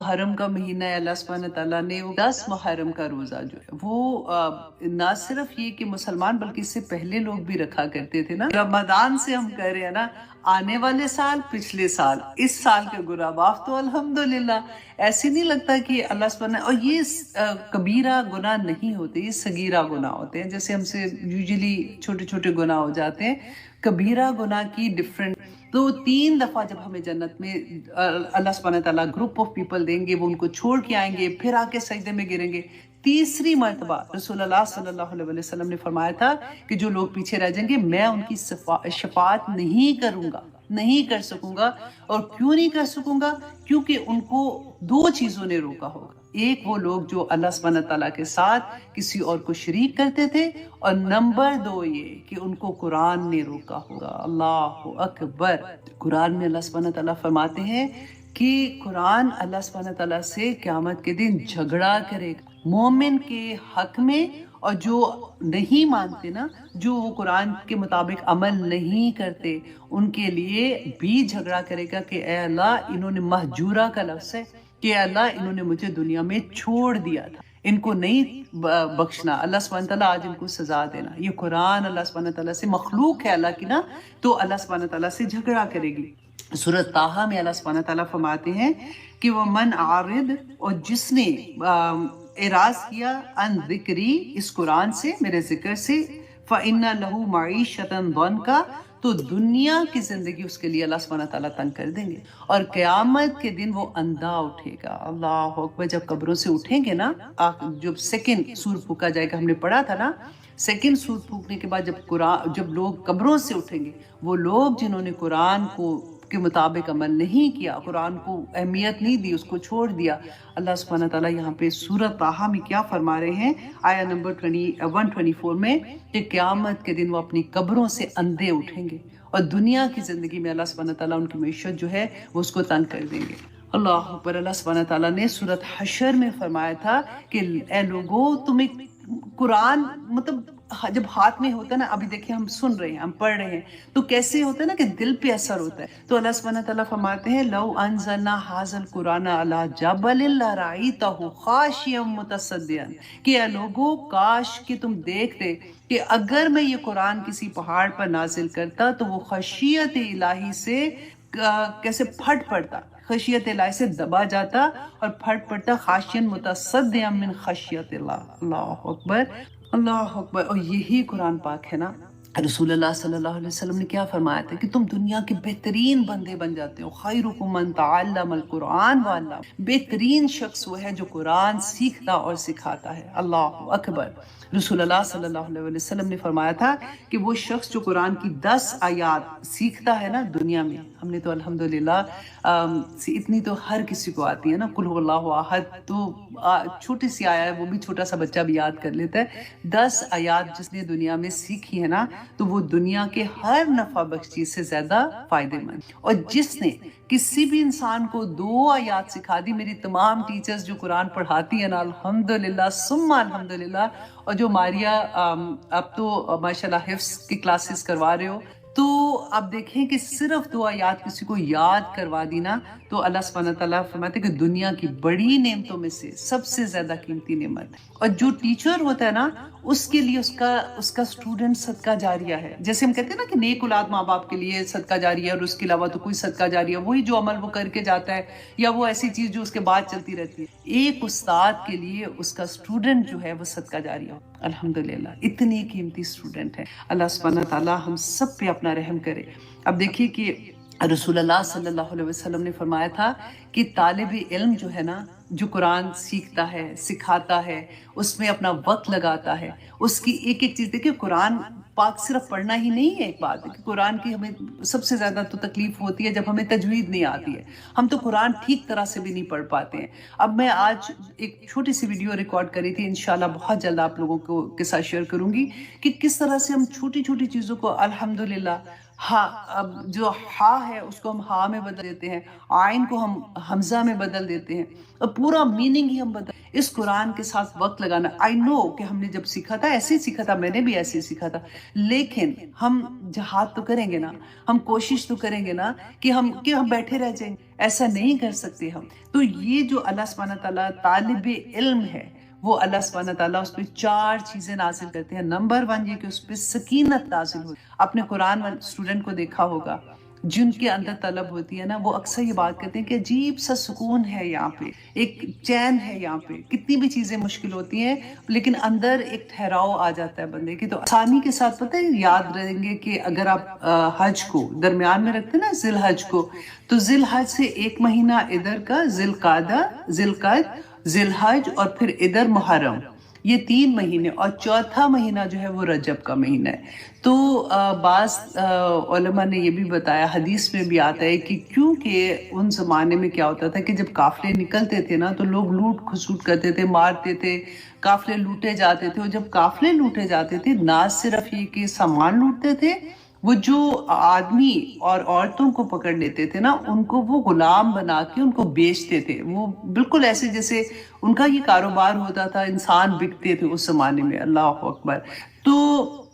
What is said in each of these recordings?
محرم کا مہینہ ہے، اللہ سبحانہ تعالیٰ نے 10 محرم کا روزہ جو ہے وہ نہ صرف یہ کہ مسلمان بلکہ اس سے پہلے لوگ بھی رکھا کرتے تھے نا۔ رمضان سے ہم کہہ رہے ہیں نا، آنے والے سال، پچھلے سال، اس سال کے گناہ معاف تو الحمدللہ۔ ایسے نہیں لگتا کہ اللہ سبحانہ، اور یہ کبیرہ گناہ نہیں ہوتے، یہ صغیرہ گناہ ہوتے ہیں، جیسے ہم سے یوزلی چھوٹے چھوٹے گناہ ہو جاتے ہیں۔ کبیرہ گناہ کی ڈفرنٹ، تو 3 دفعہ جب ہمیں جنت میں اللہ سبحانہ تعالیٰ گروپ آف پیپل دیں گے، وہ ان کو چھوڑ کے آئیں گے، پھر آ کے سجدے میں گریں گے۔ تیسری مرتبہ رسول اللہ صلی اللہ علیہ وسلم نے فرمایا تھا کہ جو لوگ پیچھے رہ جائیں گے میں ان کی شفاعت نہیں کروں گا، نہیں کر سکوں گا۔ اور کیوں نہیں کر سکوں گا؟ کیونکہ ان کو 2 چیزوں نے روکا ہوگا۔ ایک وہ لوگ جو اللہ سبحانہ تعالیٰ کے ساتھ کسی اور کو شریک کرتے تھے، اور نمبر 2 یہ کہ ان کو قرآن نے روکا ہوگا۔ اللہ اکبر۔ قرآن میں اللہ سبحانہ تعالیٰ فرماتے ہیں کہ قرآن اللہ سبحانہ تعالیٰ سے قیامت کے دن جھگڑا کرے گا مومن کے حق میں، اور جو نہیں مانتے نا، جو وہ قرآن کے مطابق عمل نہیں کرتے، ان کے لیے بھی جھگڑا کرے گا کہ اے اللہ، انہوں نے مہجورہ کا لفظ ہے کہ اے اللہ انہوں نے مجھے دنیا میں چھوڑ دیا تھا، ان کو نہیں بخشنا، اللہ سبحانہ تعالیٰ آج ان کو سزا دینا۔ یہ قرآن اللہ سبحانہ تعالیٰ سے مخلوق ہے اللہ کی نا، تو اللہ سبحانہ تعالیٰ سے جھگڑا کرے گی۔ سورۃ طٰہٰ میں اللہ سبحانہ تعالیٰ فرماتے ہیں کہ وَمَنْ عَارِض، اور جس نے اعراض کیا، عن ذکری، اس قرآن سے، میرے ذکر سے، فَإِنَّ لَهُ مَعِيشَةً ضَنْكَ، تو دنیا کی زندگی اس کے لیے اللہ سبحانہ تعالیٰ تنگ کر دیں گے، اور قیامت کے دن وہ اندھا اٹھے گا۔ اللہ اکبر۔ جب قبروں سے اٹھیں گے نا، جب سیکنڈ سور پھونکا جائے گا، ہم نے پڑھا تھا نا، سیکنڈ سور پھونکنے کے بعد جب لوگ قبروں سے اٹھیں گے، وہ لوگ جنہوں نے قرآن کے مطابق عمل نہیں کیا، قرآن کو اہمیت نہیں دی، اس کو چھوڑ دیا، اللہ سبحانہ تعالیٰ یہاں پہ سورۃ طٰہٰ میں کیا فرما رہے ہیں، آیا نمبر 124 میں، کہ قیامت کے دن وہ اپنی قبروں سے اندھے اٹھیں گے، اور دنیا کی زندگی میں اللہ سبحانہ تعالیٰ ان کی معیشت جو ہے وہ اس کو تنگ کر دیں گے۔ اللہ اکبر۔ اللہ سبحانہ تعالیٰ نے سورۃ حشر میں فرمایا تھا کہ اے لوگوں، تمہیں قرآن مطلب جب ہاتھ میں ہوتا ہے نا، ابھی دیکھیں ہم سن رہے ہیں، ہم پڑھ رہے ہیں، تو کیسے ہوتا ہے نا کہ دل پہ اثر ہوتا ہے۔ تو اللہ سبحانہ تعالیٰ فرماتے ہیں لو انزلنا ھذا القرآن علی جبل لرأیتہ خاشعا متصدعا، کہ اے لوگوں، کاش کہ تم دیکھتے کہ اگر میں یہ قرآن کسی پہاڑ پر نازل کرتا تو وہ خشیت الہی سے کیسے پھٹ پڑتا، خشیت الہی سے دبا جاتا اور پھٹ پڑتا، خاشعا متصدعا من خشیت اللہ۔ اللہ اکبر، اللہ اکبر۔ اور یہی قرآن پاک ہے نا، رسول اللہ صلی اللہ علیہ وسلم نے کیا فرمایا تھا کہ تم دنیا کے بہترین بندے بن جاتے ہو، خیرکم من تعلم القرآن وعلم، بہترین شخص وہ ہے جو قرآن سیکھتا اور سکھاتا ہے۔ اللہ اکبر۔ رسول اللہ صلی اللہ علیہ وسلم نے فرمایا تھا کہ وہ شخص جو قرآن کی 10 آیات سیکھتا ہے نا دنیا میں، ہم نے تو الحمدللہ اتنی تو ہر کسی کو آتی ہے نا، قل هو اللہ احد، تو چھوٹی سی آیا ہے، وہ بھی چھوٹا سا بچہ بھی یاد کر لیتا ہے۔ 10 آیات جس نے دنیا میں سیکھی ہے نا، تو وہ دنیا کے ہر نفع بخش چیز سے زیادہ فائدے مند۔ اور جس نے کسی بھی انسان کو 2 آیات سکھا دی، میری تمام ٹیچرز جو قرآن پڑھاتی ہیں نا، الحمدللہ ثم الحمدللہ، اور جو ماریہ اب تو ماشاءاللہ حفظ کی کلاسز کروا رہے ہو، تو آپ دیکھیں کہ صرف 2 آیات کسی کو یاد کروا دی نا، تو اللہ سبحانہ تعالیٰ فرماتے ہیں کہ دنیا کی بڑی نعمتوں میں سے سب سے زیادہ قیمتی نعمت۔ اور جو ٹیچر ہوتا ہے نا، اس کے لیے اس کا اسٹوڈنٹ صدقہ جاریہ ہے۔ جیسے ہم کہتے ہیں نا کہ نیک اولاد ماں باپ کے لیے صدقہ جاریہ ہے، اور اس کے علاوہ تو کوئی صدقہ جاریہ، وہی جو عمل وہ کر کے جاتا ہے، یا وہ ایسی چیز جو اس کے بعد چلتی رہتی ہے۔ ایک استاد کے لیے اس کا اسٹوڈنٹ جو ہے وہ صدقہ جاریہ ہو۔ الحمدللہ اتنی قیمتی اسٹوڈنٹ ہے۔ اللہ سبحانہ تعالیٰ ہم سب پہ اپنا رحم کرے۔ اب دیکھیے کہ رسول اللہ صلی اللہ علیہ وسلم نے فرمایا تھا کہ طالب علم جو ہے نا، جو قرآن سیکھتا ہے، سکھاتا ہے، اس میں اپنا وقت لگاتا ہے، اس کی ایک ایک چیز دیکھیں، قرآن پاک صرف پڑھنا ہی نہیں ہے۔ ایک بات ہے کہ قرآن کی ہمیں سب سے زیادہ تو تکلیف ہوتی ہے جب ہمیں تجوید نہیں آتی ہے، ہم تو قرآن ٹھیک طرح سے بھی نہیں پڑھ پاتے ہیں۔ اب میں آج ایک چھوٹی سی ویڈیو ریکارڈ کری تھی، انشاءاللہ بہت جلد آپ لوگوں کے ساتھ شیئر کروں گی کہ کس طرح سے ہم چھوٹی چھوٹی چیزوں کو الحمدللہ ہاں، اب جو ہا ہے اس کو ہم ہا میں بدل دیتے ہیں، آئین کو ہم حمزہ میں بدل دیتے ہیں، اور پورا میننگ ہی ہم بدل. اس قرآن کے ساتھ وقت لگانا، آئی نو کہ ہم نے جب سیکھا تھا ایسے ہی سیکھا تھا، میں نے بھی ایسے ہی سیکھا تھا، لیکن ہم جہاد تو کریں گے نا، ہم کوشش تو کریں گے نا کہ ہم بیٹھے رہ جائیں گے. ایسا نہیں کر سکتے ہم. تو یہ جو اللہ سبحانہ تعالیٰ طالب علم ہے، وہ اللہ سبحانہ تعالیٰ اس پہ 4 چیزیں نازل کرتے ہیں. نمبر 1 یہ کہ اس پہ سکینت نازل ہوتی ہے. اپنے قرآن اسٹوڈنٹ کو دیکھا ہوگا، جن کے اندر طلب ہوتی ہے نا، وہ اکثر یہ بات کرتے ہیں کہ عجیب سا سکون ہے یہاں پہ، ایک چین ہے یہاں پہ. کتنی بھی چیزیں مشکل ہوتی ہیں لیکن اندر ایک ٹھہراؤ آ جاتا ہے بندے کی. تو آسانی کے ساتھ پتہ ہے یاد رہیں گے کہ اگر آپ حج کو درمیان میں رکھتے نا، ذی الحج کو، تو ذی الحج سے 1 مہینہ ادھر کا ذی القعدہ، ذی القعد، ذی الحج، اور پھر ادھر محرم، یہ 3 مہینے، اور چوتھا مہینہ جو ہے وہ رجب کا مہینہ ہے. تو بعض علماء نے یہ بھی بتایا، حدیث میں بھی آتا ہے کہ کیونکہ ان زمانے میں کیا ہوتا تھا کہ جب قافلے نکلتے تھے نا تو لوگ لوٹ کھسوٹ کرتے تھے، مارتے تھے، قافلے لوٹے جاتے تھے. اور جب قافلے لوٹے جاتے تھے، نہ صرف یہ کہ سامان لوٹتے تھے، وہ جو آدمی اور عورتوں کو پکڑ لیتے تھے نا، ان کو وہ غلام بنا کے ان کو بیچتے تھے. وہ بالکل ایسے جیسے ان کا یہ کاروبار ہوتا تھا، انسان بکتے تھے اس زمانے میں. اللہ اکبر. تو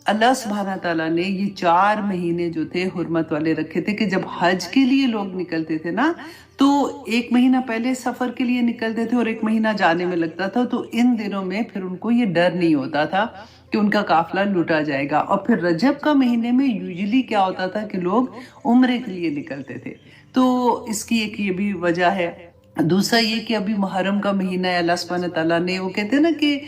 اللہ سبحانہ تعالیٰ نے یہ 4 مہینے جو تھے حرمت والے رکھے تھے کہ جب حج کے لیے لوگ نکلتے تھے نا، تو 1 مہینہ پہلے سفر کے لیے نکلتے تھے اور 1 مہینہ جانے میں لگتا تھا. تو ان دنوں میں پھر ان کو یہ ڈر نہیں ہوتا تھا کہ ان کا قافلہ لوٹا جائے گا. اور پھر رجب کا مہینے میں یوزلی کیا ہوتا تھا کہ لوگ عمرے کے لیے نکلتے تھے. تو اس کی ایک یہ بھی وجہ ہے. دوسرا یہ کہ ابھی محرم کا مہینہ ہے، اللہ سبحانہ تعالیٰ نے، وہ کہتے ہیں نا کہ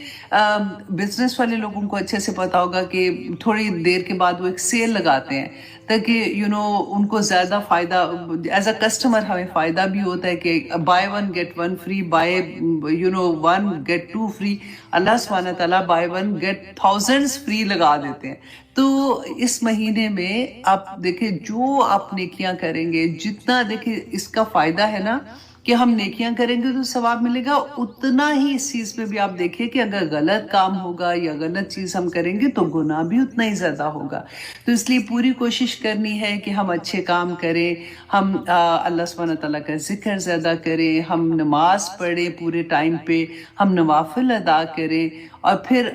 بزنس والے لوگوں کو اچھے سے پتا ہوگا کہ تھوڑی دیر کے بعد وہ ایک سیل لگاتے ہیں تاکہ ان کو زیادہ فائدہ، ایز اے کسٹمر ہمیں فائدہ بھی ہوتا ہے کہ by 1 get 1 free، by 1 get 2 free. اللہ سبحانہ تعالیٰ بائی 1 get thousands free لگا دیتے ہیں. تو اس مہینے میں آپ دیکھیں جو آپ نیکیاں کریں گے، جتنا دیکھیں اس کا فائدہ ہے نا کہ ہم نیکیاں کریں گے تو ثواب ملے گا، اتنا ہی اس چیز پہ بھی آپ دیکھیں کہ اگر غلط کام ہوگا یا غلط چیز ہم کریں گے تو گناہ بھی اتنا ہی زیادہ ہوگا. تو اس لیے پوری کوشش کرنی ہے کہ ہم اچھے کام کریں، ہم اللہ سبحانہ تعالیٰ کا ذکر زیادہ کریں، ہم نماز پڑھیں پورے ٹائم پہ، ہم نوافل ادا کریں. اور پھر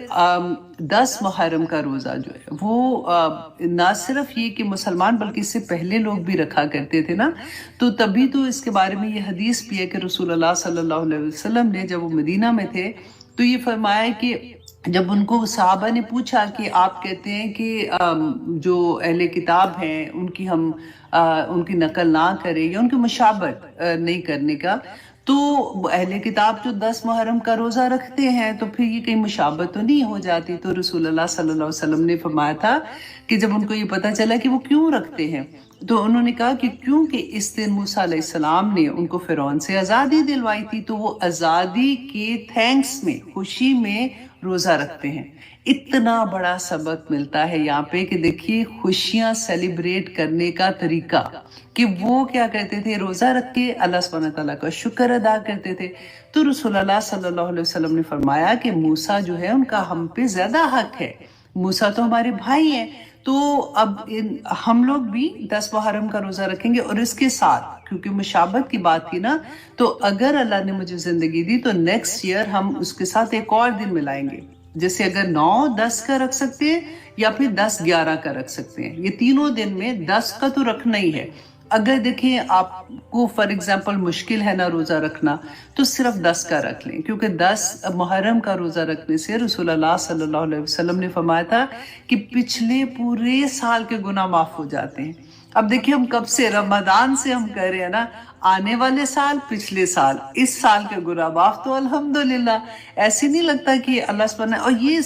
10 محرم کا روزہ جو ہے وہ نہ صرف یہ کہ مسلمان بلکہ اس سے پہلے لوگ بھی رکھا کرتے تھے نا. تو تبھی تو اس کے بارے میں یہ حدیث بھی ہے کہ رسول اللہ صلی اللہ علیہ وسلم نے جب وہ مدینہ میں تھے تو یہ فرمایا کہ جب ان کو صحابہ نے پوچھا کہ آپ کہتے ہیں کہ جو اہل کتاب ہیں ان کی نقل نہ کرے یا ان کی مشابہت نہیں کرنے کا، تو اہل کتاب جو 10 محرم کا روزہ رکھتے ہیں تو پھر یہ کہیں مشابہت تو نہیں ہو جاتی. تو رسول اللہ صلی اللہ علیہ وسلم نے فرمایا تھا کہ جب ان کو یہ پتہ چلا کہ وہ کیوں رکھتے ہیں تو انہوں نے کہا کہ کیونکہ اس دن موسیٰ علیہ السلام نے ان کو فرعون سے آزادی دلوائی تھی، تو وہ آزادی کے تھینکس میں، خوشی میں روزہ رکھتے ہیں. اتنا بڑا سبق ملتا ہے یہاں پہ کہ دیکھیے خوشیاں سیلیبریٹ کرنے کا طریقہ، کہ وہ کیا کرتے تھے، روزہ رکھ کے اللہ سبحانہ تعالیٰ کا شکر ادا کرتے تھے. تو رسول اللہ صلی اللہ علیہ وسلم نے فرمایا کہ موسیٰ جو ہے ان کا ہم پہ زیادہ حق ہے، موسیٰ تو ہمارے بھائی ہیں. تو اب ہم لوگ بھی 10 محرم کا روزہ رکھیں گے. اور اس کے ساتھ کیونکہ مشابہت کی بات تھی نا، تو اگر اللہ نے مجھے زندگی دی تو نیکسٹ ایئر ہم اس کے ساتھ ایک اور دن ملائیں گے. جیسے اگر 9-10 کا رکھ سکتے ہیں یا پھر 10-11 کا رکھ سکتے ہیں. یہ تینوں دن میں 10 کا تو رکھنا ہی ہے. اگر دیکھیں آپ کو فار ایگزامپل مشکل ہے نا روزہ رکھنا تو صرف 10 کا رکھ لیں، کیونکہ 10 محرم کا روزہ رکھنے سے رسول اللہ صلی اللہ علیہ وسلم نے فرمایا تھا کہ پچھلے پورے سال کے گناہ معاف ہو جاتے ہیں. اب دیکھیں ہم کب سے، رمضان سے ہم کہہ رہے ہیں نا، آنے والے سال، پچھلے سال، اس سال کے گناہ معاف. تو الحمدللہ ایسے نہیں لگتا کہ اللہ سبحانہ، اور یہ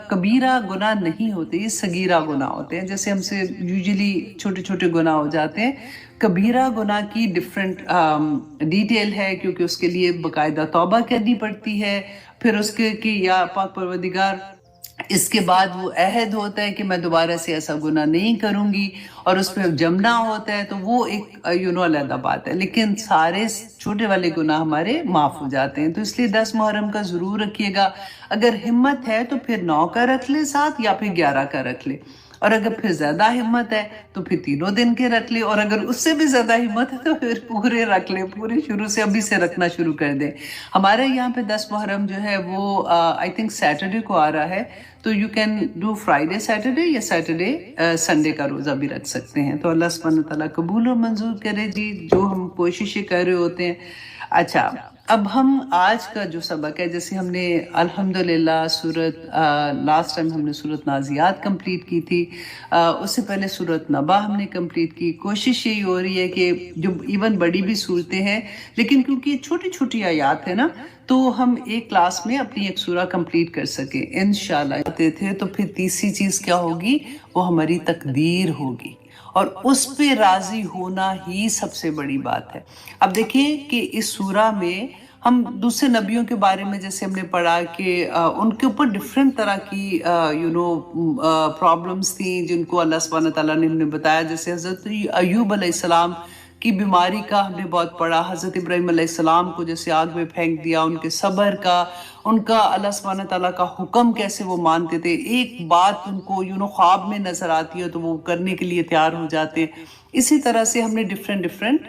کبیرہ گناہ نہیں ہوتے، یہ صغیرہ گناہ ہوتے ہیں. جیسے ہم سے یوزلی چھوٹے چھوٹے گناہ ہو جاتے ہیں. کبیرہ گناہ کی ڈیفرنٹ ڈیٹیل ہے، کیونکہ اس کے لیے باقاعدہ توبہ کرنی پڑتی ہے. پھر اس کے کہ یا پاک پروردگار، اس کے بعد وہ عہد ہوتا ہے کہ میں دوبارہ سے ایسا گناہ نہیں کروں گی، اور اس پہ جمنا ہوتا ہے. تو وہ ایک علیحدہ بات ہے، لیکن سارے چھوٹے والے گناہ ہمارے معاف ہو جاتے ہیں. تو اس لیے 10 محرم کا ضرور رکھیے گا. اگر ہمت ہے تو پھر 9 کا رکھ لے ساتھ، یا پھر 11 کا رکھ لے. اور اگر پھر زیادہ ہمت ہے تو پھر 3 دن کے رکھ لے، اور اگر اس سے بھی زیادہ ہمت ہے تو پھر پورے رکھ لے، پورے شروع سے ابھی سے رکھنا شروع کر دیں۔ ہمارے یہاں پہ 10 محرم جو ہے وہ آئی تھنک سیٹرڈے کو آ رہا ہے، تو you can do Friday Saturday یا سیٹرڈے سنڈے کا روزہ بھی رکھ سکتے ہیں۔ تو اللہ سبحانہ تعالیٰ قبول و منظور کرے جی جو ہم کوششیں کر رہے ہوتے ہیں۔ اچھا، اب ہم آج کا جو سبق ہے، جیسے ہم نے الحمدللہ لاسٹ ٹائم ہم نے سورت نازیات کمپلیٹ کی تھی، اس سے پہلے سورت نبا ہم نے کمپلیٹ کی۔ کوشش یہی ہو رہی ہے کہ جو ایون بڑی بھی صورتیں ہیں، لیکن کیونکہ یہ چھوٹی چھوٹی آیات ہے نا، تو ہم ایک کلاس میں اپنی ایک سورہ کمپلیٹ کر سکیں انشاءاللہ۔ آتے تھے تو پھر تیسری چیز کیا ہوگی؟ وہ ہماری تقدیر ہوگی، اور اس پہ راضی ہونا ہی سب سے بڑی بات ہے۔ اب دیکھیں کہ اس سورہ میں ہم دوسرے نبیوں کے بارے میں جیسے ہم نے پڑھا کہ ان کے اوپر ڈفرینٹ طرح کی پرابلمس تھیں جن کو اللہ سبحانہ تعالیٰ نے ہمیں بتایا، جیسے حضرت ایوب علیہ السلام کی بیماری کا ہم نے بہت پڑھا، حضرت ابراہیم علیہ السلام کو جیسے آگ میں پھینک دیا، ان کے صبر کا، ان کا اللہ سبحانہ تعالیٰ کا حکم کیسے وہ مانتے تھے، ایک بات ان کو خواب میں نظر آتی ہے تو وہ کرنے کے لیے تیار ہو جاتے ہیں۔ اسی طرح سے ہم نے ڈفرینٹ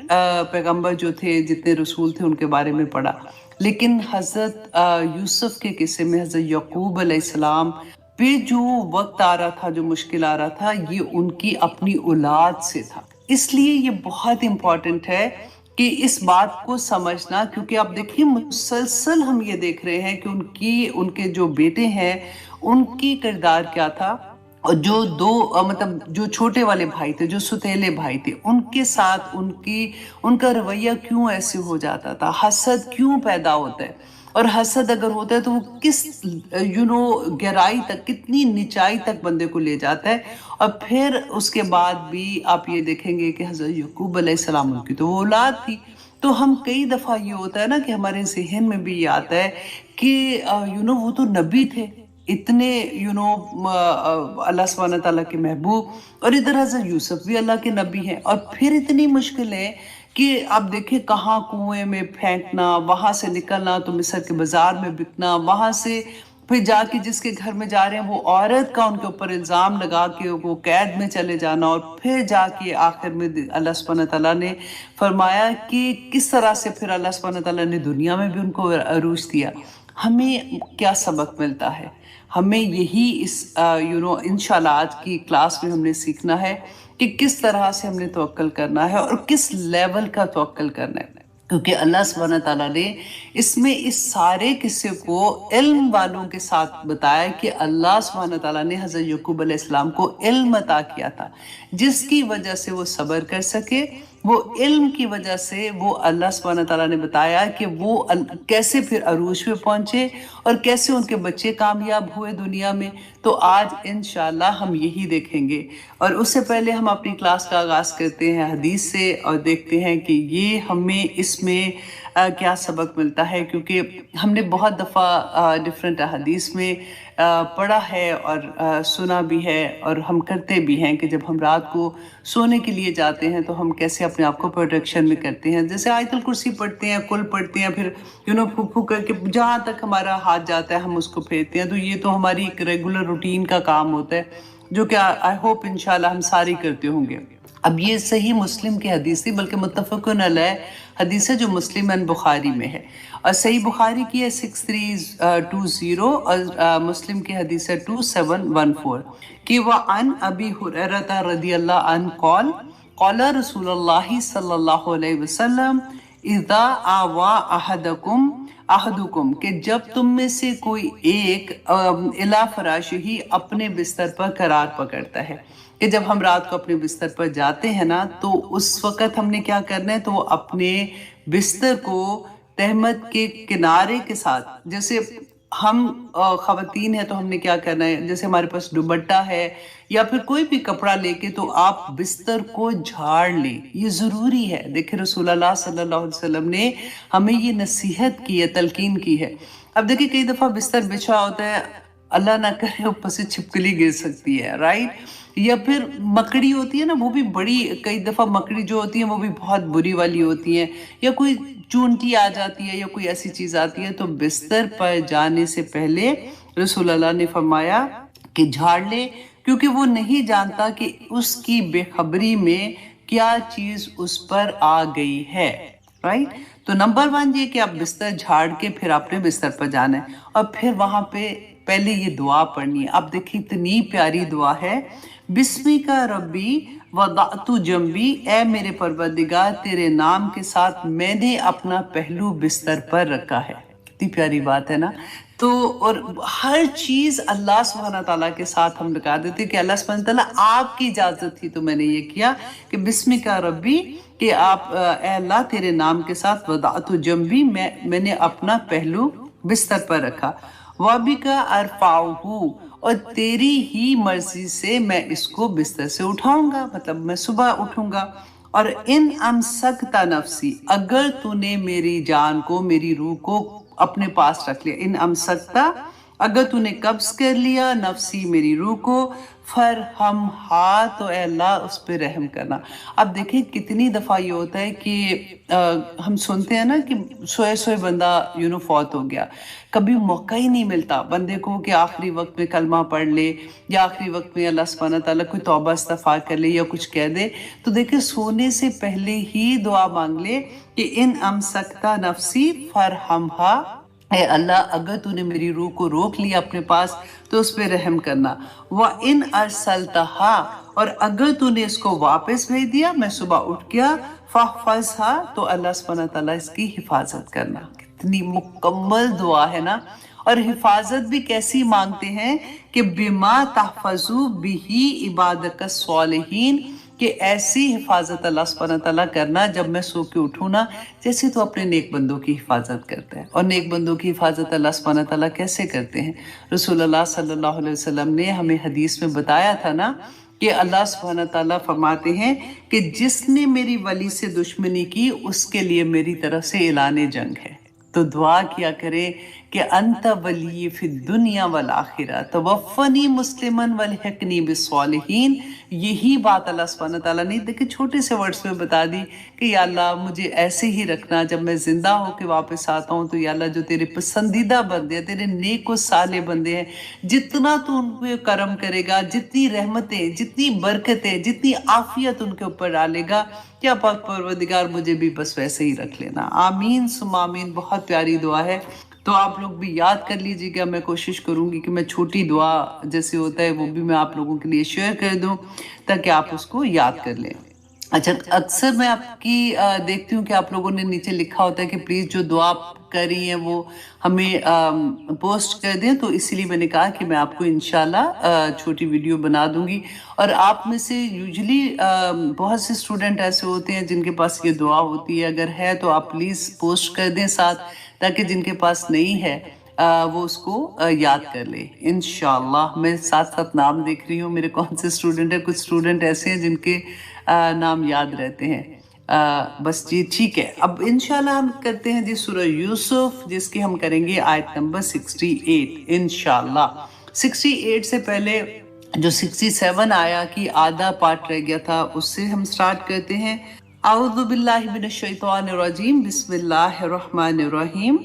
پیغمبر جو تھے، جتنے رسول تھے، ان کے بارے میں پڑھا۔ لیکن حضرت یوسف کے قصے میں حضرت یعقوب علیہ السلام پہ جو وقت آ رہا تھا، جو مشکل آ رہا تھا، یہ ان کی اپنی اولاد سے تھا۔ اس لیے یہ بہت امپورٹنٹ ہے کہ اس بات کو سمجھنا، کیونکہ آپ دیکھیں مسلسل ہم یہ دیکھ رہے ہیں کہ ان کے جو بیٹے ہیں ان کی کردار کیا تھا، اور جو جو چھوٹے والے بھائی تھے، جو ستیلے بھائی تھے، ان کے ساتھ ان کا رویہ کیوں ایسے ہو جاتا تھا، حسد کیوں پیدا ہوتا ہے، اور حسد اگر ہوتا ہے تو وہ کس گہرائی تک، کتنی نچائی تک بندے کو لے جاتا ہے۔ اور پھر اس کے بعد بھی آپ یہ دیکھیں گے کہ حضرت یعقوب علیہ السلام کی تو وہ اولاد تھی، تو ہم کئی دفعہ یہ ہوتا ہے نا کہ ہمارے ذہن میں بھی یہ آتا ہے کہ وہ تو نبی تھے، اتنے اللہ سبحانہ تعالیٰ کے محبوب، اور ادھر حضرت یوسف بھی اللہ کے نبی ہیں، اور پھر اتنی مشکلیں کہ آپ دیکھیں کہاں کنویں میں پھینکنا، وہاں سے نکلنا تو مصر کے بازار میں بکنا، وہاں سے پھر جا کے جس کے گھر میں جا رہے ہیں وہ عورت کا ان کے اوپر الزام لگا کے وہ قید میں چلے جانا، اور پھر جا کے آخر میں اللہ سبحانہ تعالیٰ نے فرمایا کہ کس طرح سے پھر اللہ سبحانہ تعالیٰ نے دنیا میں بھی ان کو عروج دیا۔ ہمیں کیا سبق ملتا ہے؟ ہمیں یہی انشاءاللہ آج کی کلاس میں ہم نے سیکھنا ہے کہ کس طرح سے ہم نے توکل کرنا ہے اور کس لیول کا توکل کرنا ہے، کیونکہ اللہ سبحانہ تعالیٰ نے اس میں اس سارے قصے کو علم والوں کے ساتھ بتایا کہ اللہ سبحانہ تعالیٰ نے حضرت یعقوب علیہ السلام کو علم عطا کیا تھا، جس کی وجہ سے وہ صبر کر سکے۔ وہ علم کی وجہ سے وہ اللہ سبحانہ تعالیٰ نے بتایا کہ وہ کیسے پھر عروج پہ پہنچے اور کیسے ان کے بچے کامیاب ہوئے دنیا میں۔ تو آج انشاءاللہ ہم یہی دیکھیں گے، اور اس سے پہلے ہم اپنی کلاس کا آغاز کرتے ہیں حدیث سے، اور دیکھتے ہیں کہ یہ ہمیں اس میں کیا سبق ملتا ہے، کیونکہ ہم نے بہت دفعہ ڈفرینٹ حدیث میں پڑھا ہے اور سنا بھی ہے، اور ہم کرتے بھی ہیں کہ جب ہم رات کو سونے کے لیے جاتے ہیں تو ہم کیسے اپنے آپ کو پروٹیکشن میں کرتے ہیں، جیسے آیت الکرسی پڑھتے ہیں، کل پڑھتے ہیں، پھر پھک پھک کر کے جہاں تک ہمارا ہاتھ جاتا ہے ہم اس کو پھیرتے ہیں۔ تو یہ تو ہماری ایک ریگولر روٹین کا کام ہوتا ہے، جو کہ آئی ہوپ انشاءاللہ ہم ساری کرتے ہوں گے۔ اب یہ صحیح مسلم کی حدیث تھی، بلکہ متفقن علیہ حدیث ہے جو مسلم اینڈ بخاری میں ہے، اور صحیح بخاری کی ہے 6320، اور مسلم کی حدیث ہے 2714، کہ وَعَنْ أَبِي هُرَيْرَةَ رضی اللہ عنہ قال قال رسول اللہ صلی اللہ علیہ وسلم اذا آوا احدکم، کہ جب تم میں سے کوئی ایک الی فراشہ اپنے بستر پر قرار پکڑتا ہے، کہ جب ہم رات کو اپنے بستر پر جاتے ہیں نا تو اس وقت ہم نے کیا کرنا ہے، تو وہ اپنے بستر کو تہمت کے کنارے کے ساتھ، جیسے ہم خواتین ہیں تو ہم نے کیا کرنا ہے، جیسے ہمارے پاس دوپٹہ ہے یا پھر کوئی بھی کپڑا لے کے تو آپ بستر کو جھاڑ لیں، یہ ضروری ہے۔ دیکھیں رسول اللہ صلی اللہ علیہ وسلم نے ہمیں یہ نصیحت کی ہے، تلقین کی ہے۔ اب دیکھیں کئی دفعہ بستر بچھا ہوتا ہے، اللہ نہ کرے اوپر سے چھپکلی گر سکتی ہے، رائٹ، یا پھر مکڑی ہوتی ہے نا، وہ بھی بڑی، کئی دفعہ مکڑی جو ہوتی ہیں وہ بھی بہت بری والی ہوتی ہیں، یا کوئی چونٹی آ جاتی ہے یا کوئی ایسی چیز آتی ہے، تو بستر پر جانے سے پہلے رسول اللہ نے فرمایا کہ جھاڑ لے، کیونکہ وہ نہیں جانتا کہ اس کی بے خبری میں کیا چیز اس پر آ گئی ہے. رائٹ. تو نمبر 1 یہ کہ آپ بستر جھاڑ کے پھر اپنے بستر پر جانا ہے اور پھر وہاں پہ پہلے یہ دعا پڑھنی ہے. اب دیکھیں اتنی پیاری دعا ہے. بسمک ربی وضعت جنبی، اے میرے پروردگار تیرے نام کے ساتھ میں نے اپنا پہلو بستر پر رکھا ہے. کتنی پیاری بات ہے نا. تو اور ہر چیز اللہ سبحانہ تعالیٰ کے ساتھ ہم لگا دیتے کہ اللہ سبحانہ تعالیٰ آپ کی اجازت تھی تو میں نے یہ کیا کہ بسمک ربی، کہ آپ اے اللہ تیرے نام کے ساتھ وضعت جنبی، میں نے اپنا پہلو بستر پر رکھا. وَبِكَ أَرْفَعُهُ، اور تیری ہی مرضی سے میں اس کو بستر سے اٹھاؤں گا، مطلب میں صبح اٹھوں گا. اور ان امسکت نفسی، اگر تو نے میری جان کو، میری روح کو اپنے پاس رکھ لیا. ان امسکتا، اگر تو نے قبض کر لیا، نفسی میری روح کو، فرحمھا، تو اے اللہ اس پہ رحم کرنا. اب دیکھیں کتنی دفعہ یہ ہوتا ہے کہ ہم سنتے ہیں نا کہ سوئے سوئے بندہ فوت ہو گیا. کبھی موقع ہی نہیں ملتا بندے کو کہ آخری وقت میں کلمہ پڑھ لے یا آخری وقت میں اللہ سبحانہ تعالیٰ کوئی توبہ استغفار کر لے یا کچھ کہہ دے. تو دیکھیں سونے سے پہلے ہی دعا مانگ لے کہ ان امسکتا نفسی فرحمھا، اے اللہ اگر تو نے میری روح کو روک لیا اپنے پاس تو اس پہ رحم کرنا. وَإِنْ أَرْسَلْتَهَا، اور اگر تو نے اس کو واپس بھیج دیا، میں صبح اٹھ گیا، فَاحْفَظْهَا، تو اللہ سبحانہ تعالیٰ اس کی حفاظت کرنا. کتنی مکمل دعا ہے نا. اور حفاظت بھی کیسی مانگتے ہیں کہ بِمَا تَحْفَظُ بِهِ عِبَادَكَ الصَّالِحِينَ، کہ ایسی حفاظت اللہ سبحانہ تعالیٰ کرنا جب میں سو کے اٹھوں نا، جیسے تو اپنے نیک بندوں کی حفاظت کرتا ہے. اور نیک بندوں کی حفاظت اللہ سبحانہ تعالیٰ کیسے کرتے ہیں؟ رسول اللہ صلی اللہ علیہ وسلم نے ہمیں حدیث میں بتایا تھا نا کہ اللہ سبحانہ تعالیٰ فرماتے ہیں کہ جس نے میری ولی سے دشمنی کی اس کے لیے میری طرف سے اعلان جنگ ہے. تو دعا کیا کرے کہ انت ولی فی الدنیا والآخرہ توفنی مسلمن والحقنی بالصالحین. یہی بات اللہ سبحانہ تعالیٰ نے دیکھیں چھوٹے سے ورڈز میں بتا دی کہ یا اللہ مجھے ایسے ہی رکھنا، جب میں زندہ ہو کے واپس آتا ہوں تو یا اللہ جو تیرے پسندیدہ بندے ہیں، تیرے نیک و صالح بندے ہیں، جتنا تو ان پہ کرم کرے گا، جتنی رحمتیں، جتنی برکتیں، جتنی عافیت ان کے اوپر ڈالے گا، کیا پاک پروردگار مجھے بھی بس ویسے ہی رکھ لینا. آمین ثم آمین. بہت پیاری دعا ہے. تو آپ لوگ بھی یاد کر لیجیے گا. میں کوشش کروں گی کہ میں چھوٹی دعا جیسے ہوتا ہے وہ بھی میں آپ لوگوں کے لیے شیئر کر دوں تاکہ آپ اس کو یاد کر لیں. اچھا، اکثر میں آپ کی دیکھتی ہوں کہ آپ لوگوں نے نیچے لکھا ہوتا ہے کہ پلیز جو دعا کر رہی ہیں وہ ہمیں پوسٹ کر دیں، تو اسی لیے میں نے کہا کہ میں آپ کو انشاءاللہ چھوٹی ویڈیو بنا دوں گی. اور آپ میں سے یوزلی بہت سے اسٹوڈنٹ ایسے ہوتے ہیں جن کے پاس یہ دعا ہوتی ہے، اگر ہے تو آپ پلیز پوسٹ کر دیں ساتھ، تاکہ جن کے پاس نہیں ہے وہ اس کو یاد کر لے انشاءاللہ. میں ساتھ ساتھ نام دیکھ رہی ہوں میرے کون سے اسٹوڈنٹ ہیں. کچھ اسٹوڈنٹ ایسے ہیں جن کے نام یاد رہتے ہیں. بس جی ٹھیک ہے. اب انشاءاللہ ہم کرتے ہیں جی سورہ یوسف، جس کی ہم کریں گے آیت نمبر 68 انشاءاللہ. 68 سے پہلے جو 67 آیا کہ آدھا پارٹ رہ گیا تھا اس سے ہم سٹارٹ کرتے ہیں. اعوذ باللہ من الشیطان الرجیم، بسم اللہ الرحمن الرحیم.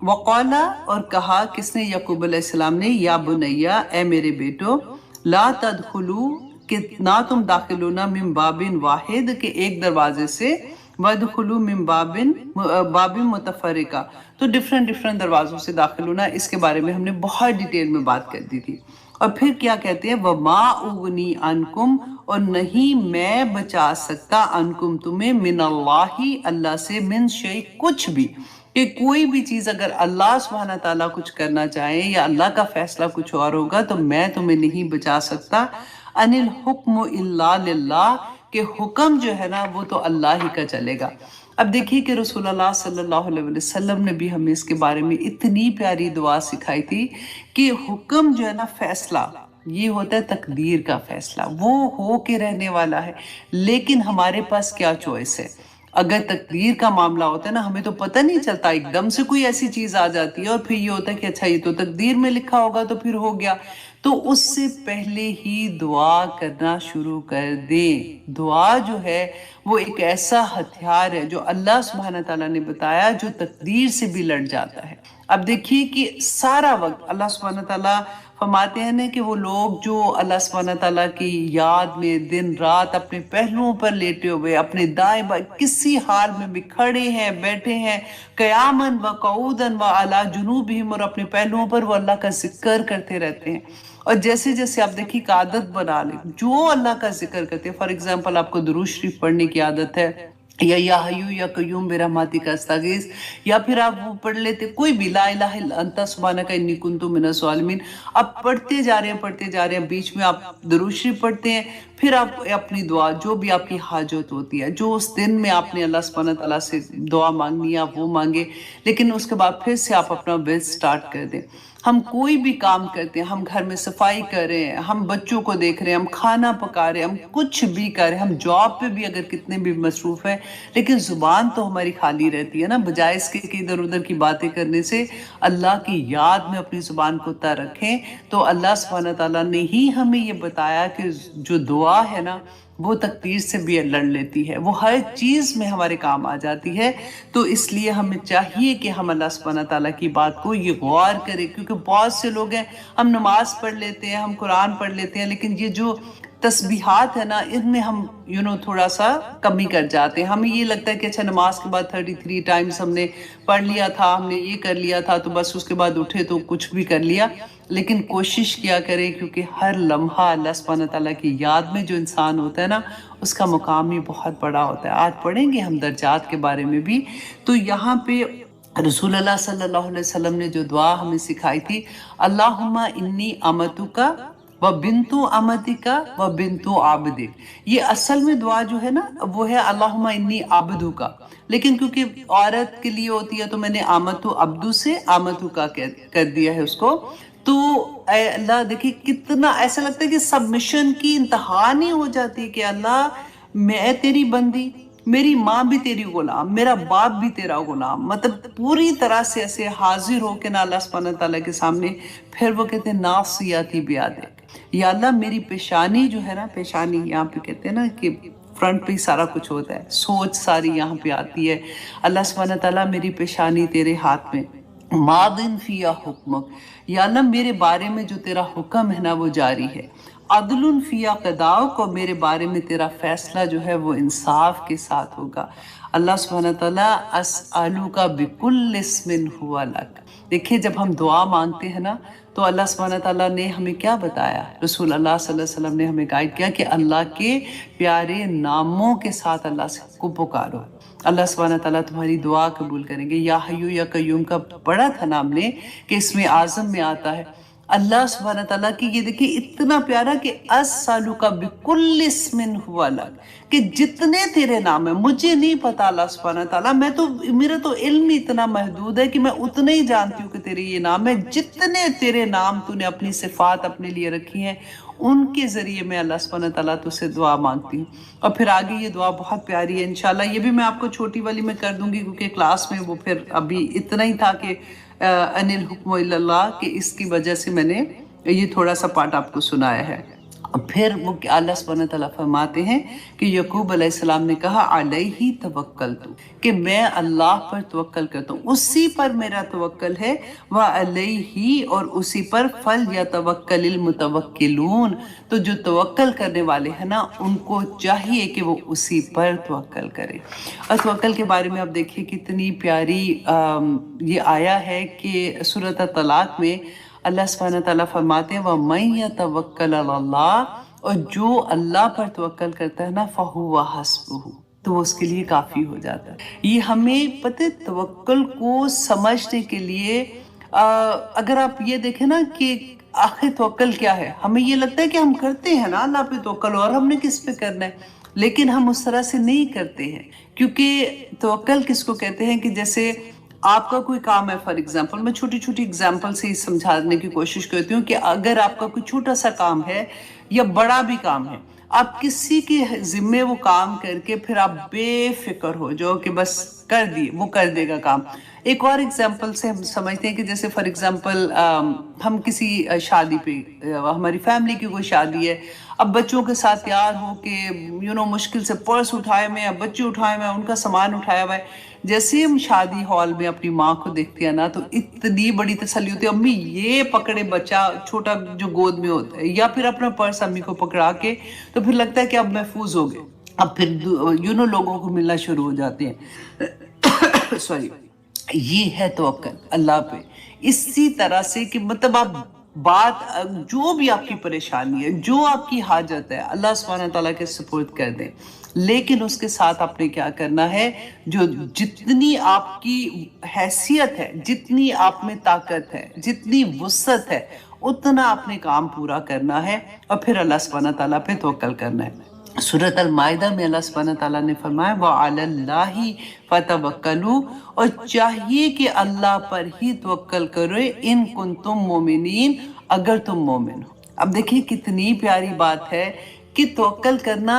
وقالا، اور کہا کس نے؟ یعقوب علیہ السلام نے. یا بنیا، اے میرے بیٹو، لا تدخلو، کہ نہ تم داخل ہونا، من باب واحد، کہ ایک دروازے سے، وادخلو من باب متفرقہ، تو ڈیفرنٹ دروازوں سے داخل ہونا. اس کے بارے میں ہم نے بہت ڈیٹیل میں بات کر دی تھی. اور پھر کیا کہتے ہیں؟ وَمَا أُغْنِي عَنْكُمْ، اور نہیں میں بچا سکتا، عَنْكُمْ تمہیں، من اللہ، اللہ سے، من شیء، کچھ بھی، کہ کوئی بھی چیز اگر اللہ سبحانہ تعالیٰ کچھ کرنا چاہیں یا اللہ کا فیصلہ کچھ اور ہوگا تو میں تمہیں نہیں بچا سکتا. ان الحکم الا للہ، کہ حکم جو ہے نا وہ تو اللہ ہی کا چلے گا. اب دیکھیے کہ رسول اللہ صلی اللہ علیہ وسلم نے بھی ہمیں اس کے بارے میں اتنی پیاری دعا سکھائی تھی کہ حکم جو ہے نا، فیصلہ، یہ ہوتا ہے تقدیر کا فیصلہ، وہ ہو کے رہنے والا ہے. لیکن ہمارے پاس کیا چوائس ہے؟ اگر تقدیر کا معاملہ ہوتا ہے نا، ہمیں تو پتہ نہیں چلتا، ایک دم سے کوئی ایسی چیز آ جاتی ہے اور پھر یہ ہوتا ہے کہ اچھا یہ تو تقدیر میں لکھا ہوگا تو پھر ہو گیا. تو اس سے پہلے ہی دعا کرنا شروع کر دیں۔ دعا جو ہے وہ ایک ایسا ہتھیار ہے جو اللہ سبحانہ تعالیٰ نے بتایا جو تقدیر سے بھی لڑ جاتا ہے۔ اب دیکھیے کہ سارا وقت اللہ سبحانہ تعالیٰ فرماتے ہیں نا کہ وہ لوگ جو اللہ سبحانہ تعالیٰ کی یاد میں دن رات اپنے پہلوؤں پر لیٹے ہوئے، اپنے دائیں بائیں کسی حال میں بھی کھڑے ہیں، بیٹھے ہیں، قیاماً و قعوداً و علی جنوبہم، اور اپنے پہلوؤں پر وہ اللہ کا ذکر کرتے رہتے ہیں۔ اور جیسے جیسے آپ دیکھیے کہ عادت بنا لیں، جو اللہ کا ذکر کرتے ہیں، فار ایگزامپل آپ کو درود شریف پڑھنے کی عادت ہے، یا حیو یا قیوم برحمتک استغیث، یا پھر آپ وہ پڑھ لیتے کوئی بھی لا الہ الا انت سبحانک انی کنت من الظالمین، آپ پڑھتے جا رہے ہیں، بیچ میں آپ درود شریف پڑھتے ہیں، پھر آپ اپنی دعا جو بھی آپ کی حاجت ہوتی ہے، جو اس دن میں آپ نے اللہ سبحانہ تعالیٰ سے دعا مانگنی ہے آپ وہ مانگے، لیکن اس کے بعد پھر سے آپ اپنا بیسٹ سٹارٹ کر دیں۔ ہم کوئی بھی کام کرتے ہیں، ہم گھر میں صفائی کر رہے ہیں، ہم بچوں کو دیکھ رہے ہیں، ہم کھانا پکا رہے ہیں، ہم کچھ بھی کر رہے ہیں، ہم جاب پہ بھی اگر کتنے بھی مصروف ہیں، لیکن زبان تو ہماری خالی رہتی ہے نا، بجائے اس کے کہ ادھر ادھر کی باتیں کرنے سے اللہ کی یاد میں اپنی زبان کو تر رکھیں۔ تو اللہ سبحانہ تعالیٰ نے ہی ہمیں یہ بتایا کہ جو دعا ہے نا وہ تقدیر سے بھی لڑ لیتی ہے، وہ ہر چیز میں ہمارے کام آ جاتی ہے۔ تو اس لیے ہمیں چاہیے کہ ہم اللہ سبحانہ تعالیٰ کی بات کو یہ غور کریں، کیونکہ بہت سے لوگ ہیں ہم نماز پڑھ لیتے ہیں، ہم قرآن پڑھ لیتے ہیں، لیکن یہ جو تسبیحات ہے نا ان میں ہم تھوڑا سا کمی کر جاتے ہیں۔ ہمیں یہ لگتا ہے کہ اچھا نماز کے بعد 33 ٹائمز ہم نے پڑھ لیا تھا، ہم نے یہ کر لیا تھا، تو بس اس کے بعد اٹھے تو کچھ بھی کر لیا، لیکن کوشش کیا کریں، کیونکہ ہر لمحہ اللہ سبحانہ تعالیٰ کی یاد میں جو انسان ہوتا ہے نا اس کا مقام ہی بہت بڑا ہوتا ہے۔ آج پڑھیں گے ہم درجات کے بارے میں بھی۔ تو یہاں پہ رسول اللہ صلی اللہ علیہ وسلم نے جو دعا ہمیں سکھائی تھی، اللہم انی امتک و بنتو امتک و بنتو عبدک، یہ اصل میں دعا جو ہے نا وہ ہے اللہم انی عبدو کا، لیکن کیونکہ عورت کے لیے ہوتی ہے تو میں نے آمتو عبدو سے آمتو کا کر دیا ہے اس کو۔ تو اے اللہ دیکھیں کتنا ایسا لگتا ہے کہ سبمیشن کی انتہا نہیں ہو جاتی کہ اللہ میں تیری بندی، میری ماں بھی تیری غلام، میرا باپ بھی تیرا غلام، مطلب پوری طرح سے ایسے حاضر ہو کے نا اللہ سبحانہ تعالیٰ کے سامنے۔ پھر وہ کہتے ہیں ناصیاتی بیادک، یا اللہ میری پیشانی جو ہے نا، پیشانی یہاں پہ کہتے ہیں نا کہ فرنٹ پہ ہی سارا کچھ ہوتا ہے، سوچ ساری یہاں پہ آتی ہے۔ اللہ سبحانہ تعالیٰ میری پیشانی تیرے ہاتھ میں، ماضٍ فیہا حکمک، یا اللہ میرے بارے میں جو تیرا حکم ہے نا وہ جاری ہے، عدل فیہا قضاؤک، اور میرے بارے میں تیرا فیصلہ جو ہے وہ انصاف کے ساتھ ہوگا۔ اللہ سبحانہ تعالیٰ اسألک بکل اسم ہو لک، دیکھیے جب ہم دعا مانگتے ہیں نا تو اللہ سبحانہ تعالیٰ نے ہمیں کیا بتایا، رسول اللہ صلی اللہ علیہ وسلم نے ہمیں گائیڈ کیا کہ اللہ کے پیارے ناموں کے ساتھ اللہ کو پکارو، اللہ سبحانہ تعالیٰ تمہاری دعا قبول کریں گے۔ یا حیو یا قیوم کا پڑھا تھا نا ہم نے کہ اسم اعظم میں آتا ہے اللہ سبحانہ تعالیٰ کی، یہ دیکھیں اتنا پیارا کہ اسألک بکل اسم ہو لک، کہ جتنے تیرے نام ہیں مجھے نہیں پتا اللہ سبحانہ تعالیٰ، میرا تو علم اتنا محدود ہے کہ میں اتنا ہی جانتی ہوں کہ تیرے یہ نام ہے، جتنے تیرے نام تو نے اپنی صفات اپنے لیے رکھی ہیں ان کے ذریعے میں اللہ سبحانہ تعالیٰ تو سے دعا مانگتی ہوں۔ اور پھر آگے یہ دعا بہت پیاری ہے، انشاءاللہ یہ بھی میں آپ کو چھوٹی والی میں کر دوں گی، کیونکہ کلاس میں وہ پھر ابھی اتنا ہی تھا کہ ان الحکم الا اللہ، کہ اس کی وجہ سے میں نے یہ تھوڑا سا پارٹ آپ کو سنایا ہے۔ پھر وہ اللہ سبحانہ تعالیٰ فرماتے ہیں کہ یعقوب علیہ السلام نے کہا علیہ توکلت، کہ میں اللہ پر توکل کرتا ہوں، اسی پر میرا توکل ہے، وعلیہ، اور اسی پر فلیتوکل المتوکلون، تو جو توکل کرنے والے ہیں نا ان کو چاہیے کہ وہ اسی پر توکل کرے۔ اور توکل کے بارے میں آپ دیکھیے کتنی پیاری یہ آیا ہے کہ سورۃ طلاق میں اللہ سبحانہ تعالیٰ فرماتے ہیں وَمَن يَتَوَكَّلْ عَلَى اللَّهِ، اور جو اللہ پر توکل کرتا ہے نا فَهُوَ حَسْبُهُ، تو وہ اس کے لیے کافی ہو جاتا ہے۔ یہ ہمیں پتہ توکل کو سمجھنے کے لیے اگر آپ یہ دیکھیں نا کہ آخر توکل کیا ہے، ہمیں یہ لگتا ہے کہ ہم کرتے ہیں نا اللہ پہ توکل اور ہم نے کس پہ کرنا ہے، لیکن ہم اس طرح سے نہیں کرتے ہیں، کیونکہ توکل کس کو کہتے ہیں کہ جیسے آپ کا کوئی کام ہے، فار ایگزامپل میں چھوٹی چھوٹی ایگزامپل سے ہی سمجھانے کی کوشش کرتی ہوں کہ اگر آپ کا کوئی چھوٹا سا کام ہے یا بڑا بھی کام ہے، آپ کسی کے ذمے وہ کام کر کے پھر آپ بے فکر ہو جاؤ کہ بس کر دیے، وہ کر دے گا کام، ایک اور ایگزامپل سے ہم سمجھتے ہیں کہ جیسے فار ایگزامپل ہم کسی شادی پہ ہماری فیملی کی کوئی شادی ہے، اب بچوں کے ساتھ تیار ہو کے مشکل سے پرس اٹھائے ہوئے ہیں، بچے اٹھائے ہوئے ہیں، ان کا سامان اٹھایا ہوا ہے، جیسے ہم شادی ہال میں اپنی ماں کو دیکھتے ہیں نا تو اتنی بڑی تسلی ہوتی ہے، امی یہ پکڑے بچہ چھوٹا جو گود میں ہوتا ہے، یا پھر اپنا پرس امی کو پکڑا کے تو پھر لگتا ہے کہ اب محفوظ ہو گئے، اب پھر لوگوں کو ملنا شروع ہو جاتے ہیں سوری، یہ ہے توکل اللہ پہ۔ اسی طرح سے کہ مطلب آپ بات جو بھی آپ کی پریشانی ہے، جو آپ کی حاجت ہے، اللہ سبحانہ تعالیٰ کے سپرد کر دیں، لیکن اس کے ساتھ آپ نے کیا کرنا ہے، جو جتنی آپ کی حیثیت ہے، جتنی آپ میں طاقت ہے، جتنی وسعت ہے، اتنا آپ نے کام پورا کرنا ہے اور پھر اللہ سبحانہ تعالیٰ پہ توکل کرنا ہے۔ سورۃ المائدہ میں اللہ سبحانہ تعالیٰ نے فرمایا وَعَلَى اللَّهِ فَتَوَكَّلُوا، اور چاہیے کہ اللہ پر ہی توکل کرو، ان کنتم مومنین، اگر تم مومن ہو۔ اب دیکھیں کتنی پیاری بات ہے کہ توکل کرنا،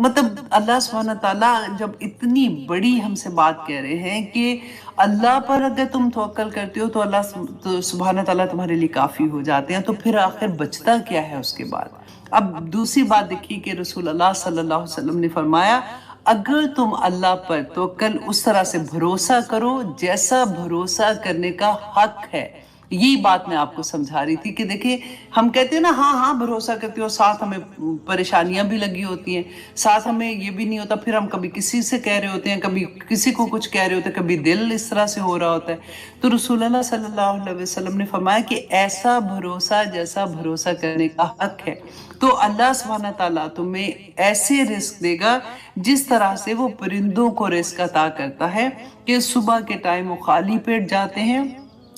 مطلب اللہ سبحانہ تعالیٰ جب اتنی بڑی ہم سے بات کہہ رہے ہیں کہ اللہ پر اگر تم توکل کرتے ہو تو اللہ سبحانہ تعالیٰ تمہارے لیے کافی ہو جاتے ہیں، تو پھر آخر بچتا کیا ہے اس کے بعد۔ اب دوسری بات دیکھیے کہ رسول اللہ صلی اللہ علیہ وسلم نے فرمایا اگر تم اللہ پر توکل اس طرح سے بھروسہ کرو جیسا بھروسہ کرنے کا حق ہے۔ یہی بات میں آپ کو سمجھا رہی تھی کہ دیکھیں ہم کہتے ہیں نا ہاں بھروسہ کرتے ہو، ساتھ ہمیں پریشانیاں بھی لگی ہوتی ہیں، ساتھ ہمیں یہ بھی نہیں ہوتا، پھر ہم کبھی کسی سے کہہ رہے ہوتے ہیں، کبھی کسی کو کچھ کہہ رہے ہوتے ہیں، کبھی دل اس طرح سے ہو رہا ہوتا ہے۔ تو رسول اللہ صلی اللہ علیہ وسلم نے فرمایا کہ ایسا بھروسہ جیسا بھروسہ کرنے کا حق ہے، تو اللہ سبحانہ تعالیٰ تمہیں ایسے رزق دے گا جس طرح سے وہ پرندوں کو رزق عطا کرتا ہے کہ صبح کے ٹائم وہ خالی پیٹ جاتے ہیں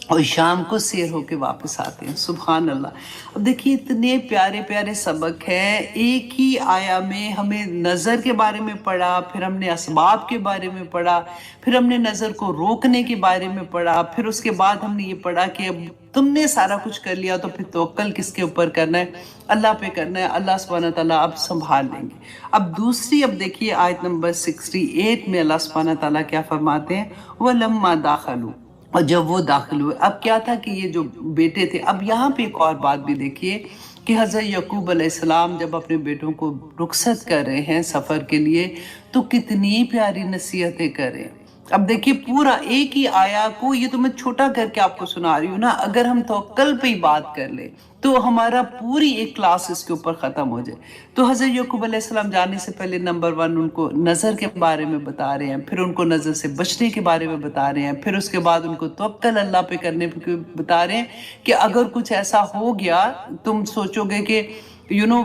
اور شام کو سیر ہو کے واپس آتے ہیں۔ سبحان اللہ۔ اب دیکھیے اتنے پیارے پیارے سبق ہیں، ایک ہی آیا میں ہمیں نظر کے بارے میں پڑھا، پھر ہم نے اسباب کے بارے میں پڑھا، پھر ہم نے نظر کو روکنے کے بارے میں پڑھا، پھر اس کے بعد ہم نے یہ پڑھا کہ اب تم نے سارا کچھ کر لیا تو پھر توکل کس کے اوپر کرنا ہے، اللہ پہ کرنا ہے، اللہ سبحانہ تعالیٰ اب سنبھال لیں گے۔ اب دوسری، اب دیکھیے آیت نمبر 68 میں اللہ سبحانہ تعالیٰ کیا فرماتے ہیں، وَلَمَّا دَاخَلُوا، اور جب وہ داخل ہوئے، اب کیا تھا کہ یہ جو بیٹے تھے، اب یہاں پہ ایک اور بات بھی دیکھیے کہ حضرت یعقوب علیہ السلام جب اپنے بیٹوں کو رخصت کر رہے ہیں سفر کے لیے تو کتنی پیاری نصیحتیں کر رہے ہیں۔ اب دیکھیے پورا ایک ہی آیا کو، یہ تو میں چھوٹا کر کے آپ کو سنا رہی ہوں نا، اگر ہم توکل پہ ہی بات کر لیں تو ہمارا پوری ایک کلاس اس کے اوپر ختم ہو جائے۔ تو حضرت یعقوب علیہ السلام جانے سے پہلے نمبر 1 ان کو نظر کے بارے میں بتا رہے ہیں، پھر ان کو نظر سے بچنے کے بارے میں بتا رہے ہیں، پھر اس کے بعد ان کو توکل اللہ پہ کرنے پہ بتا رہے ہیں کہ اگر کچھ ایسا ہو گیا تم سوچو گے کہ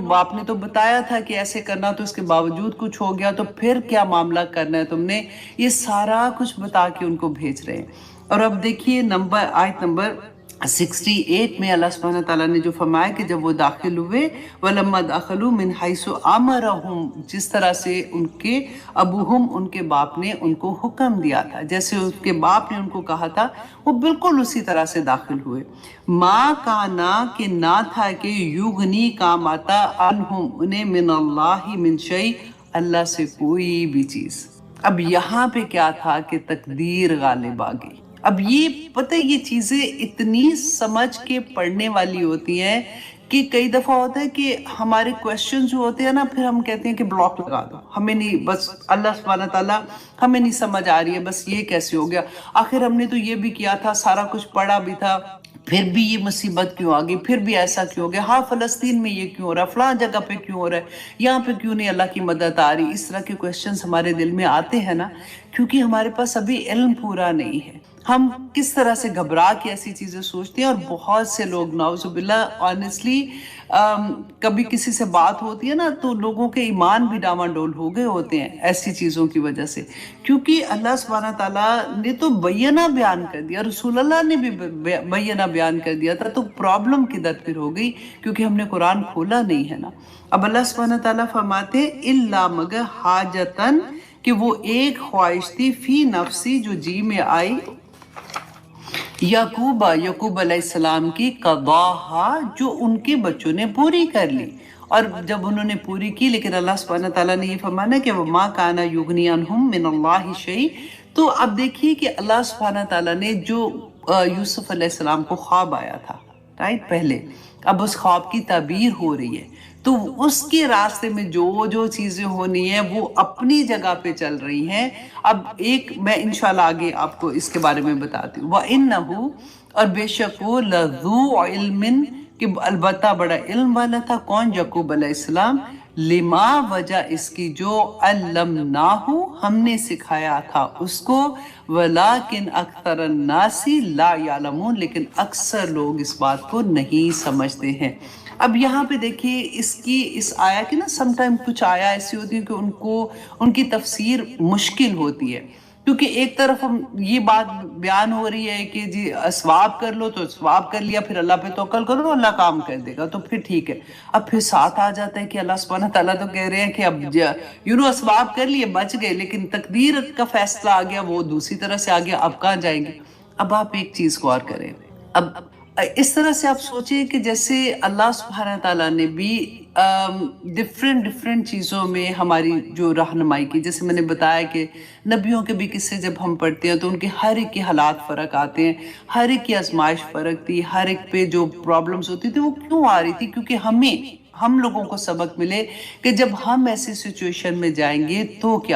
باپ نے تو بتایا تھا کہ ایسے کرنا، تو اس کے باوجود کچھ ہو گیا تو پھر کیا معاملہ کرنا ہے تم نے، یہ سارا کچھ بتا کے ان کو بھیج رہے ہیں۔ اور اب دیکھیے آیت نمبر 68 میں اللہ سبحانہ تعالیٰ نے جو فرمایا کہ جب وہ داخل ہوئے، وَلَمَّا دَخَلُوا مِنْ حَيْثُ أَمَرَهُمْ، جس طرح سے ان کے ابوہم، ان کے باپ نے ان کو حکم دیا تھا، جیسے ان کے باپ نے ان کو کہا تھا، وہ بالکل اسی طرح سے داخل ہوئے۔ ماں کانا، کہ نہ تھا کہ یغنی کام آتا، عنہم، انہیں، من اللہ من شیء، اللہ سے کوئی بھی چیز۔ اب یہاں پہ کیا تھا کہ تقدیر غالب آ گئی۔ اب یہ پتہ یہ چیزیں اتنی سمجھ کے پڑھنے والی ہوتی ہیں کہ کئی دفعہ ہوتا ہے کہ ہمارے کویشچن جو ہوتے ہیں نا، پھر ہم کہتے ہیں کہ بلاک لگا دو، ہمیں نہیں، بس اللہ سبحانہ تعالیٰ ہمیں نہیں سمجھ آ رہی ہے، بس یہ کیسے ہو گیا، آخر ہم نے تو یہ بھی کیا تھا، سارا کچھ پڑھا بھی تھا، پھر بھی یہ مصیبت کیوں آ گئی، پھر بھی ایسا کیوں ہو گیا، ہاں فلسطین میں یہ کیوں ہو رہا ہے، فلاں جگہ پہ کیوں ہو رہا ہے، یہاں پہ کیوں نہیں اللہ کی مدد آ رہی۔ اس طرح کے کویشچنز ہمارے دل میں آتے ہیں نا، کیونکہ ہمارے پاس ابھی علم پورا نہیں ہے، ہم کس طرح سے گھبرا کے ایسی چیزیں سوچتے ہیں۔ اور بہت سے لوگ نعوذ باللہ آنیسٹلی کبھی کسی سے بات ہوتی ہے نا تو لوگوں کے ایمان بھی ڈاواڈول ہو گئے ہوتے ہیں ایسی چیزوں کی وجہ سے، کیونکہ اللہ سبحانہ تعالیٰ نے تو بینہ بیان کر دیا، رسول اللہ نے بھی بینہ بیان کر دیا تھا، تو پرابلم کدھر پھر ہو گئی، کیونکہ ہم نے قرآن کھولا نہیں ہے نا۔ اب اللہ سبحانہ تعالیٰ فرماتے الا مگر حاجتن، کہ وہ ایک خواہش تھی، فی نفسی، جو جی میں آئی، یعقوب علیہ السلام کی، قضاہا، جو ان کے بچوں نے پوری کر لی، اور جب انہوں نے پوری کی، لیکن اللہ سبحانہ تعالیٰ نے یہ فرمانا کہ وَمَا كَانَ يُغْنِي عَنْهُمْ مِنَ اللَّهِ شَيْءٍ، تو اب دیکھیے کہ اللہ سبحانہ تعالیٰ نے جو یوسف علیہ السلام کو خواب آیا تھا رائٹ پہلے، اب اس خواب کی تعبیر ہو رہی ہے، تو اس کے راستے میں جو جو چیزیں ہونی ہیں وہ اپنی جگہ پہ چل رہی ہیں۔ اب ایک میں انشاءاللہ آگے آپ کو اس کے بارے میں بتاتی ہوں۔ وَإِنَّهُ، اور بے شک وہ لَذُو عِلْمٍ، کہ البتہ بڑا علم والا تھا، کون؟ یعقوب علیہ السلام، لما، وجہ اس کی، جو علمناہ، ہم نے سکھایا تھا اس کو، ولیکن اکثر الناس لا یعلمون، لیکن اکثر لوگ اس بات کو نہیں سمجھتے ہیں۔ اب یہاں پہ دیکھیے اس آیا کہ نا سم ٹائم کچھ آیا ایسی ہوتی ہے کہ ان کی تفسیر مشکل ہوتی ہے، کیونکہ ایک طرف ہم یہ بات بیان ہو رہی ہے کہ جی اسباب کر لو، تو اسباب کر لیا، پھر اللہ پہ توکل کرو، اللہ کام کر دے گا، تو پھر ٹھیک ہے۔ اب پھر ساتھ آ جاتا ہے کہ اللہ سبحانہ تعالیٰ تو کہہ رہے ہیں کہ اب اسباب کر لیے، بچ گئے، لیکن تقدیر کا فیصلہ آ گیا، وہ دوسری طرح سے آ گیا، اب کہاں جائیں گے؟ اب آپ ایک چیز غور کریں، اب اس طرح سے آپ سوچیں کہ جیسے اللہ سبحانہ تعالیٰ نے بھی ڈفرینٹ چیزوں میں ہماری جو رہنمائی کی، جیسے میں نے بتایا کہ نبیوں کے بھی قصے جب ہم پڑھتے ہیں تو ان کے ہر ایک کے حالات فرق آتے ہیں، ہر ایک کی آزمائش فرق تھی، ہر ایک پہ جو پرابلمز ہوتی تھی وہ کیوں آ رہی تھی؟ کیونکہ ہم لوگوں کو سبق ملے کہ جب ہم ایسی سچویشن میں جائیں گے تو کیا